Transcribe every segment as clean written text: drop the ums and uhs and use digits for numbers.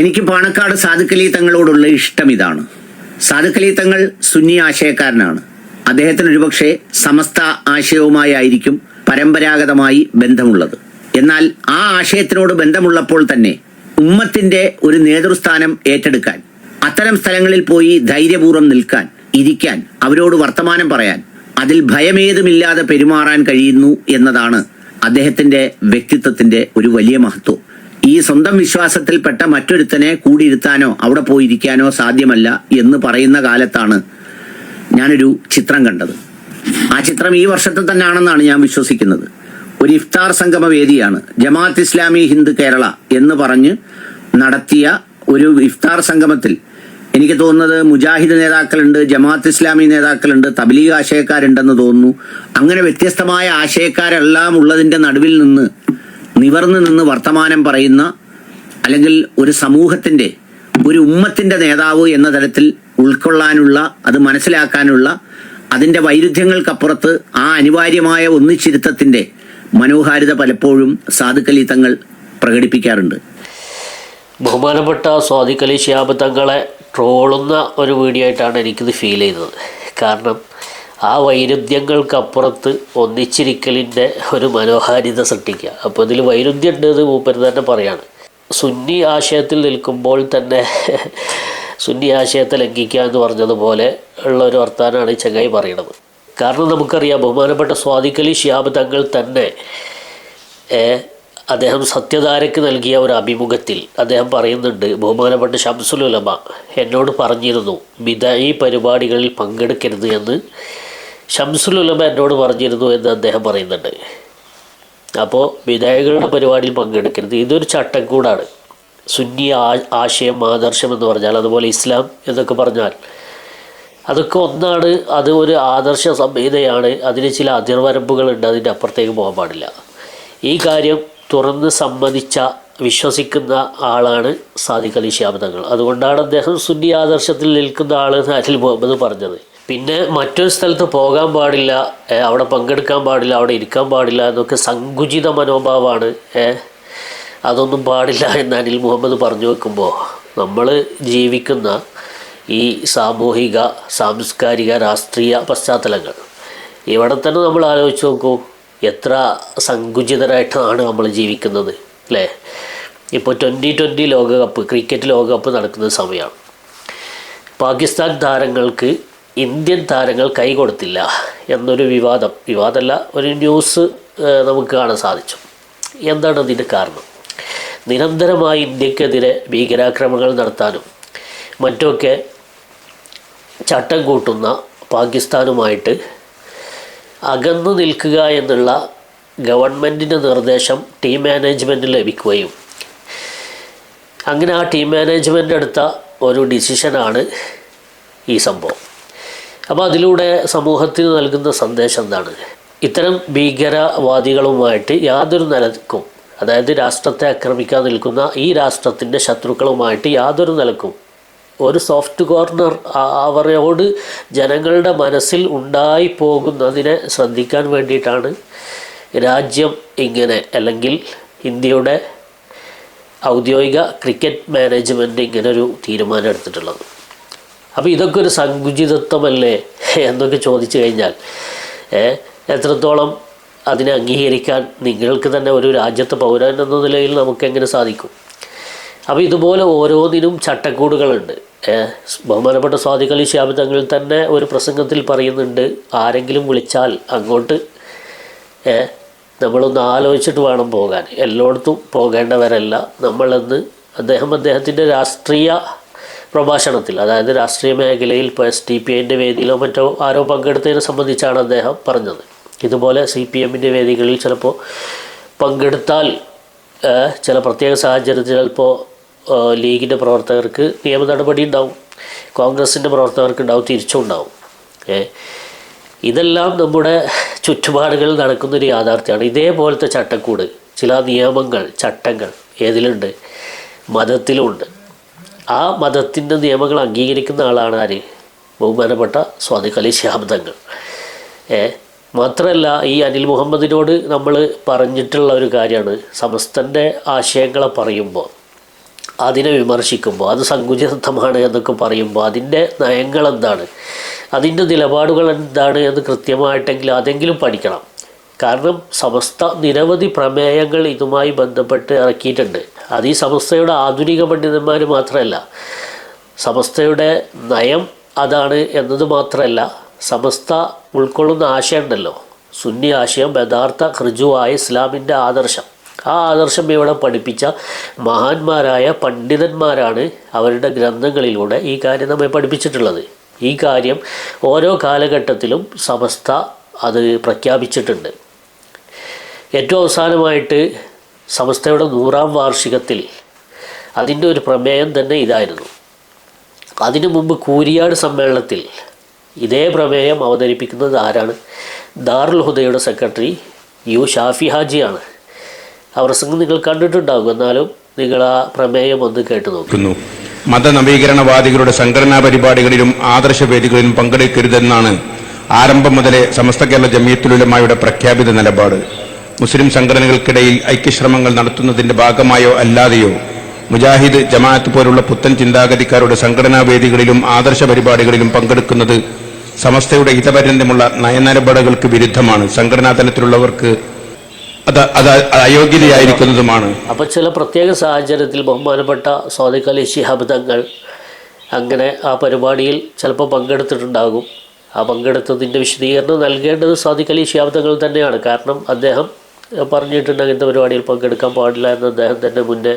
എനിക്ക് പാണക്കാട് സാദിഖ് അലി തങ്ങളോടുള്ള ഇഷ്ടം ഇതാണ്. സാദിഖ് അലി തങ്ങൾ സുന്നി ആശയക്കാരനാണ്. അദ്ദേഹത്തിന് ഒരുപക്ഷെ സമസ്ത ആശയവുമായിരിക്കും പരമ്പരാഗതമായി ബന്ധമുള്ളത്. എന്നാൽ ആ ആശയത്തിനോട് ബന്ധമുള്ളപ്പോൾ തന്നെ ഉമ്മത്തിന്റെ ഒരു നേതൃസ്ഥാനം ഏറ്റെടുക്കാൻ, അത്തരം സ്ഥലങ്ങളിൽ പോയി ധൈര്യപൂർവ്വം നിൽക്കാൻ, ഇരിക്കാൻ, അവരോട് വർത്തമാനം പറയാൻ, അതിൽ ഭയമേതുമില്ലാതെ പെരുമാറാൻ കഴിയുന്നു എന്നതാണ് അദ്ദേഹത്തിന്റെ വ്യക്തിത്വത്തിന്റെ ഒരു വലിയ മഹത്വം. ഈ സ്വന്തം വിശ്വാസത്തിൽപ്പെട്ട മറ്റൊരുത്തനെ കൂടിയിരുത്താനോ അവിടെ പോയിരിക്കാനോ സാധ്യമല്ല എന്ന് പറയുന്ന കാലത്താണ് ഞാനൊരു ചിത്രം കണ്ടത്. ആ ചിത്രം ഈ വർഷത്തെ തന്നെ ആണെന്നാണ് ഞാൻ വിശ്വസിക്കുന്നത്. ഒരു ഇഫ്താർ സംഗമ വേദിയാണ്. ജമാഅത്ത് ഇസ്ലാമി ഹിന്ദ് കേരള എന്ന് പറഞ്ഞ് നടത്തിയ ഒരു ഇഫ്താർ സംഗമത്തിൽ എനിക്ക് തോന്നുന്നത് മുജാഹിദ് നേതാക്കളുണ്ട്, ജമാഅത്ത് ഇസ്ലാമി നേതാക്കളുണ്ട്, തബ്ലീഗ് ആശയക്കാരുണ്ടെന്ന് തോന്നുന്നു. അങ്ങനെ വ്യത്യസ്തമായ ആശയക്കാരെല്ലാം ഉള്ളതിന്റെ നടുവിൽ നിന്ന് നിവർന്നു നിന്ന് വർത്തമാനം പറയുന്ന, അല്ലെങ്കിൽ ഒരു സമൂഹത്തിന്റെ, ഒരു ഉമ്മത്തിന്റെ നേതാവ് എന്ന തരത്തിൽ ഉൾക്കൊള്ളാനുള്ള, അത് മനസ്സിലാക്കാനുള്ള, അതിന്റെ വൈരുദ്ധ്യങ്ങൾക്കപ്പുറത്ത് ആ അനിവാര്യമായ ഒന്നിച്ചിരുത്തത്തിന്റെ മനോഹാരിത പലപ്പോഴും സാദിഖ് അലി തങ്ങൾ പ്രകടിപ്പിക്കാറുണ്ട്. ബഹുമാനപ്പെട്ട സാദിഖ് അലി ശിഹാബ് തങ്ങളെ ട്രോളുന്ന ഒരു വീഡിയോ ആയിട്ടാണ് എനിക്കിത് ഫീൽ ചെയ്തത്. കാരണം ആ വൈരുദ്ധ്യങ്ങൾക്കപ്പുറത്ത് ഒന്നിച്ചിരിക്കലിൻ്റെ ഒരു മനോഹാരിത സൃഷ്ടിക്കുക. അപ്പോൾ ഇതിൽ വൈരുദ്ധ്യം ഉണ്ട് എന്ന് മൂപ്പര് തന്നെ പറയാണ്. സുന്നി ആശയത്തിൽ നിൽക്കുമ്പോൾ തന്നെ സുന്നി ആശയത്തെ ലംഘിക്കുക എന്ന് പറഞ്ഞതുപോലെ ഉള്ള ഒരു വർത്താനാണ് ഈ ചങ്ങായി പറയണത്. കാരണം നമുക്കറിയാം, ബഹുമാനപ്പെട്ട സാദിഖ് അലി ശിഹാബ് തങ്ങൾ തന്നെ അദ്ദേഹം സത്യധാരയ്ക്ക് നൽകിയ ഒരു അഭിമുഖത്തിൽ അദ്ദേഹം പറയുന്നുണ്ട്, ബഹുമാനപ്പെട്ട ശംസുൽ ഉലമ എന്നോട് പറഞ്ഞിരുന്നു ബിദഈ പരിപാടികളിൽ പങ്കെടുക്കരുത് എന്ന് ശംസുൽ ഉലമ എന്നോട് പറഞ്ഞിരുന്നു എന്ന് അദ്ദേഹം പറയുന്നുണ്ട്. അപ്പോൾ ബിദഅകളുടെ പരിപാടിയിൽ പങ്കെടുക്കരുത്, ഇതൊരു ചട്ടക്കൂടാണ്. സുന്നി ആശയം, ആദർശം എന്ന് പറഞ്ഞാൽ, അതുപോലെ ഇസ്ലാം എന്നൊക്കെ പറഞ്ഞാൽ അതൊക്കെ ഒന്നാണ്. അത് ഒരു ആദർശ സംഹിതയാണ്. അതിന് ചില അതിർവരമ്പുകളുണ്ട്, അതിൻ്റെ അപ്പുറത്തേക്ക് പോകാൻ പാടില്ല. ഈ കാര്യം തുറന്ന് സമ്മതിച്ച, വിശ്വസിക്കുന്ന ആളാണ് സാദിഖ് അലി ശിഹാബ് തങ്ങൾ. അതുകൊണ്ടാണ് അദ്ദേഹം സുന്നി ആദർശത്തിൽ നിൽക്കുന്ന ആളെന്ന് അനിൽ മുഹമ്മദ് പറഞ്ഞത്. പിന്നെ മറ്റൊരു സ്ഥലത്ത് പോകാൻ പാടില്ല, അവിടെ പങ്കെടുക്കാൻ പാടില്ല, അവിടെ ഇരിക്കാൻ പാടില്ല എന്നൊക്കെ സങ്കുചിത മനോഭാവമാണ്, അതൊന്നും പാടില്ല എന്ന് അനിൽ മുഹമ്മദ് പറഞ്ഞു വെക്കുമ്പോൾ, നമ്മൾ ജീവിക്കുന്ന ഈ സാമൂഹിക, സാംസ്കാരിക, രാഷ്ട്രീയ പശ്ചാത്തലങ്ങൾ ഇവിടെ തന്നെ നമ്മൾ ആലോചിച്ച് നോക്കൂ. എത്ര സങ്കുചിതരായിട്ടാണ് നമ്മൾ ജീവിക്കുന്നത്, അല്ലേ? ഇപ്പോൾ 2020 ലോകകപ്പ്, ക്രിക്കറ്റ് ലോകകപ്പ് നടക്കുന്ന സമയമാണ്. പാകിസ്ഥാൻ താരങ്ങൾക്ക് ഇന്ത്യൻ താരങ്ങൾ കൈ കൊടുത്തില്ല എന്നൊരു വിവാദമല്ല, ഒരു ന്യൂസ് നമുക്ക് കാണാൻ സാധിച്ചു. എന്താണ് അതിൻ്റെ കാരണം? നിരന്തരമായി ഇന്ത്യക്കെതിരെ ഭീകരാക്രമണങ്ങൾ നടത്താനും മറ്റുമൊക്കെ ചട്ടം കൂട്ടുന്ന പാകിസ്ഥാനുമായിട്ട് അകന്നു നിൽക്കുക എന്നുള്ള ഗവൺമെൻറ്റിൻ്റെ നിർദ്ദേശം ടീം മാനേജ്മെൻറ്റിന് ലഭിക്കുകയും, അങ്ങനെ ആ ടീം മാനേജ്മെൻ്റ് എടുത്ത ഒരു ഡിസിഷനാണ് ഈ സംഭവം. അപ്പോൾ അതിലൂടെ സമൂഹത്തിന് നൽകുന്ന സന്ദേശം എന്താണ്? ഇത്തരം ഭീകരവാദികളുമായിട്ട് യാതൊരു നിലക്കും, അതായത് രാഷ്ട്രത്തെ ആക്രമിക്കാൻ നിൽക്കുന്ന ഈ രാഷ്ട്രത്തിൻ്റെ ശത്രുക്കളുമായിട്ട് യാതൊരു നിലക്കും ഒരു സോഫ്റ്റ് കോർണർ അവരോട് ജനങ്ങളുടെ മനസ്സിൽ ഉണ്ടായി പോകുന്നതിനെ ശ്രദ്ധിക്കാൻ വേണ്ടിയിട്ടാണ് രാജ്യം ഇങ്ങനെ, അല്ലെങ്കിൽ ഇന്ത്യയുടെ ഔദ്യോഗിക ക്രിക്കറ്റ് മാനേജ്മെൻറ്റ് ഇങ്ങനൊരു തീരുമാനം എടുത്തിട്ടുള്ളത്. അപ്പോൾ ഇതൊക്കെ ഒരു സങ്കുചിതത്വമല്ലേ എന്നൊക്കെ ചോദിച്ചു കഴിഞ്ഞാൽ എത്രത്തോളം അതിനെ അംഗീകരിക്കാൻ നിങ്ങൾക്ക് തന്നെ ഒരു രാജ്യത്തെ പൗരൻ എന്ന നിലയിൽ നമുക്കെങ്ങനെ സാധിക്കും? അപ്പോൾ ഇതുപോലെ ഓരോന്നിനും ചട്ടക്കൂടുകളുണ്ട്. ബഹുമാനപ്പെട്ട സാദിഖ് അലി ശിഹാബ് തങ്ങൾ തന്നെ ഒരു പ്രസംഗത്തിൽ പറയുന്നുണ്ട്, ആരെങ്കിലും വിളിച്ചാൽ അങ്ങോട്ട് നമ്മളൊന്ന് ആലോചിച്ചിട്ട് വേണം പോകാൻ, എല്ലായിടത്തും പോകേണ്ടവരല്ല നമ്മളെന്ന് അദ്ദേഹത്തിൻ്റെ രാഷ്ട്രീയ പ്രഭാഷണത്തിൽ, അതായത് രാഷ്ട്രീയ മേഖലയിൽ ഇപ്പോൾ SDPIൻ്റെ വേദിയിലോ മറ്റോ ആരോ പങ്കെടുത്തതിനെ സംബന്ധിച്ചാണ് അദ്ദേഹം പറഞ്ഞത്. ഇതുപോലെ CPMൻ്റെ വേദികളിൽ ചിലപ്പോൾ പങ്കെടുത്താൽ ചില പ്രത്യേക സാഹചര്യത്തിൽ ചിലപ്പോൾ ലീഗിൻ്റെ പ്രവർത്തകർക്ക് നിയമ നടപടി ഉണ്ടാവും, കോൺഗ്രസിൻ്റെ പ്രവർത്തകർക്ക് ഉണ്ടാവും, തിരിച്ചും ഉണ്ടാവും. ഇതെല്ലാം നമ്മുടെ ചുറ്റുപാടുകളിൽ നടക്കുന്നൊരു യാഥാർത്ഥ്യമാണ്. ഇതേപോലത്തെ ചട്ടക്കൂട്, ചില നിയമങ്ങൾ, ചട്ടങ്ങൾ ഏതിലുണ്ട്? മതത്തിലുമുണ്ട്. ആ മതത്തിൻ്റെ നിയമങ്ങൾ അംഗീകരിക്കുന്ന ആളാണ് ആര്? ബഹുമാനപ്പെട്ട സാദിഖ് അലി ശിഹാബ് തങ്ങൾ. മാത്രമല്ല, ഈ അനിൽ മുഹമ്മദിനോട് നമ്മൾ പറഞ്ഞിട്ടുള്ള ഒരു കാര്യമാണ്, സമസ്തൻ്റെ ആശയങ്ങളെ പറയുമ്പോൾ അതിനെ വിമർശിക്കുമ്പോൾ അത് സങ്കുചിതമാണ് എന്നൊക്കെ പറയുമ്പോൾ അതിൻ്റെ നയങ്ങൾ എന്താണ്, അതിൻ്റെ നിലപാടുകൾ എന്താണ് എന്ന് കൃത്യമായിട്ടെങ്കിലും അതെങ്കിലും പഠിക്കണം. കാരണം സമസ്ത നിരവധി പ്രമേയങ്ങൾ ഇതുമായി ബന്ധപ്പെട്ട് ഇറക്കിയിട്ടുണ്ട്. അത് ഈ സമസ്തയുടെ ആധുനിക പണ്ഡിതന്മാർ മാത്രമല്ല, സമസ്തയുടെ നയം അതാണ് എന്നത് മാത്രമല്ല, സമസ്ത ഉൾക്കൊള്ളുന്ന ആശയം ഉണ്ടല്ലോ, സുന്നി ആശയം, യഥാർത്ഥ ഋജുവായ ഇസ്ലാമിൻ്റെ ആദർശം, ആ ആദർശം ഇവിടെ പഠിപ്പിച്ച മഹാന്മാരായ പണ്ഡിതന്മാരാണ് അവരുടെ ഗ്രന്ഥങ്ങളിലൂടെ ഈ കാര്യം നമ്മെ പഠിപ്പിച്ചിട്ടുള്ളത്. ഈ കാര്യം ഓരോ കാലഘട്ടത്തിലും സമസ്ത അത് പ്രഖ്യാപിച്ചിട്ടുണ്ട്. ഏറ്റവും അവസാനമായിട്ട് സമസ്തയുടെ 100ാം വാർഷികത്തിൽ അതിൻ്റെ ഒരു പ്രമേയം തന്നെ ഇതായിരുന്നു. അതിനു മുമ്പ് കൂരിയാട് സമ്മേളനത്തിൽ ഇതേ പ്രമേയം അവതരിപ്പിക്കുന്നത് ആരാണ്? ദാറുൽ ഹുദയുടെ സെക്രട്ടറി യു ഷാഫി ഹാജിയാണ്. ആ പ്രസംഗം നിങ്ങൾ കണ്ടിട്ടുണ്ടാകും, എന്നാലും നിങ്ങൾ ആ പ്രമേയം ഒന്ന് കേട്ടു നോക്കുന്നു. മതനവീകരണവാദികളുടെ സംഘടനാ പരിപാടികളിലും ആദർശവേദികളിലും പങ്കെടുക്കരുതെന്നാണ് ആരംഭം മുതലേ സമസ്ത കേരള ജമിയത്തുൽ ഉലമായുടെ പ്രഖ്യാപിത നിലപാട്. മുസ്ലിം സംഘടനകൾക്കിടയിൽ ഐക്യശ്രമങ്ങൾ നടത്തുന്നതിന്റെ ഭാഗമായോ അല്ലാതെയോ മുജാഹിദ്, ജമാഅത്ത് പോലുള്ള പുത്തൻ ചിന്താഗതിക്കാരുടെ സംഘടനാ വേദികളിലും ആദർശ പരിപാടികളിലും പങ്കെടുക്കുന്നത് സമസ്തയുടെ ഹിതപര്യന്തമുള്ള നയനിലപാടുകൾക്ക് വിരുദ്ധമാണ്. സംഘടനാ തലത്തിലുള്ളവർക്ക് അത് അയോഗ്യതയായിരിക്കുന്നതുമാണ്. അപ്പോൾ ചില പ്രത്യേക സാഹചര്യത്തിൽ ബഹുമാനപ്പെട്ട സ്വാദിഖ് അലി ശിഹാബ് തങ്ങൾ അങ്ങനെ ആ പരിപാടിയിൽ ചിലപ്പോൾ പങ്കെടുത്തിട്ടുണ്ടാകും. ആ പങ്കെടുത്തതിൻ്റെ വിശദീകരണം നൽകേണ്ടത് സ്വാദിഖ് അലി ശിഹാബ് തങ്ങൾ തന്നെയാണ്. കാരണം അദ്ദേഹം പറഞ്ഞിട്ടുണ്ട് അങ്ങനത്തെ പരിപാടിയിൽ പങ്കെടുക്കാൻ പാടില്ല എന്ന് അദ്ദേഹം തന്നെ മുന്നേ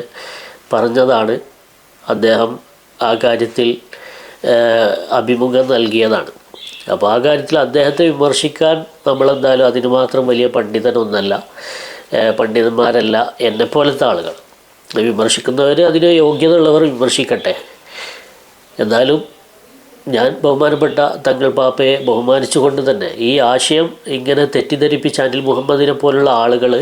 പറഞ്ഞതാണ്. അദ്ദേഹം ആ കാര്യത്തിൽ അഭിമുഖം നൽകിയതാണ്. അപ്പോൾ ആ കാര്യത്തിൽ അദ്ദേഹത്തെ വിമർശിക്കാൻ നമ്മളെന്തായാലും അതിന് മാത്രം വലിയ പണ്ഡിതനൊന്നല്ല, പണ്ഡിതന്മാരല്ല എന്നെപ്പോലത്തെ ആളുകൾ. വിമർശിക്കുന്നവർ അതിന് യോഗ്യത ഉള്ളവർ വിമർശിക്കട്ടെ. എന്നാലും ഞാൻ ബഹുമാനപ്പെട്ട തങ്ങൾ പാപ്പയെ ബഹുമാനിച്ചുകൊണ്ട് തന്നെ ഈ ആശയം ഇങ്ങനെ തെറ്റിദ്ധരിപ്പിച്ച് അനിൽ മുഹമ്മദിനെ പോലുള്ള ആളുകൾ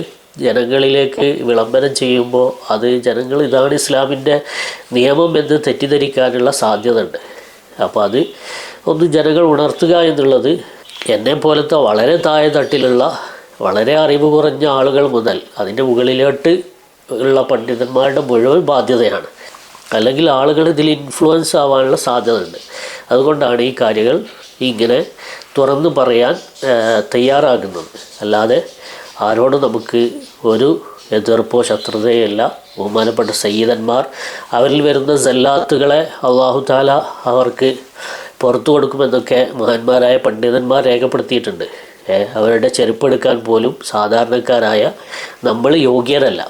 ജനങ്ങളിലേക്ക് വിളംബരം ചെയ്യുമ്പോൾ അത് ജനങ്ങൾ ഇതാണ് ഇസ്ലാമിൻ്റെ നിയമം എന്ന് തെറ്റിദ്ധരിക്കാനുള്ള സാധ്യത ഉണ്ട്. അപ്പോൾ അത് ഒന്ന് ജനങ്ങൾ ഉണർത്തുക എന്നുള്ളത് എന്നെ പോലത്തെ വളരെ താഴെ തട്ടിലുള്ള വളരെ അറിവ് കുറഞ്ഞ ആളുകൾ മുതൽ അതിൻ്റെ മുകളിലോട്ട് ഉള്ള പണ്ഡിതന്മാരുടെ മുഴുവൻ ബാധ്യതയാണ്. അല്ലെങ്കിൽ ആളുകൾ ഇതിൽ ഇൻഫ്ലുവൻസ് ആവാനുള്ള സാധ്യത ഉണ്ട്. അതുകൊണ്ടാണ് ഈ കാര്യങ്ങൾ ഇങ്ങനെ തുറന്നു പറയാൻ തയ്യാറാകുന്നത്. അല്ലാതെ ആരോടും നമുക്ക് ഒരു എതിർപ്പോ ശത്രുതയല്ല. ബഹുമാനപ്പെട്ട സയ്യിദന്മാർ, അവരിൽ വരുന്ന സല്ലാത്തുകളെ അള്ളാഹു താല അവർക്ക് പുറത്തു കൊടുക്കുമെന്നൊക്കെ മഹാന്മാരായ പണ്ഡിതന്മാർ രേഖപ്പെടുത്തിയിട്ടുണ്ട്. അവരുടെ ചെരുപ്പെടുക്കാൻ പോലും സാധാരണക്കാരായ നമ്മൾ യോഗ്യരല്ല.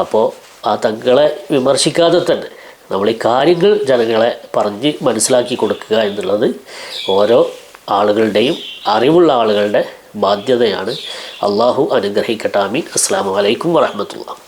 അപ്പോൾ ആ തങ്ങളെ വിമർശിക്കാതെ തന്നെ നമ്മൾ ഈ കാര്യങ്ങൾ ജനങ്ങളെ പറഞ്ഞ് മനസ്സിലാക്കി കൊടുക്കുക എന്നുള്ളത് ഓരോ ആളുകളുടെയും അറിവുള്ള ആളുകളുടെ ബാധ്യതയാണ്. അള്ളാഹു അനുഗ്രഹിക്കട്ടെ. ആമീൻ. അസ്സലാമു അലൈക്കും വറഹ്മത്തുള്ളാഹി.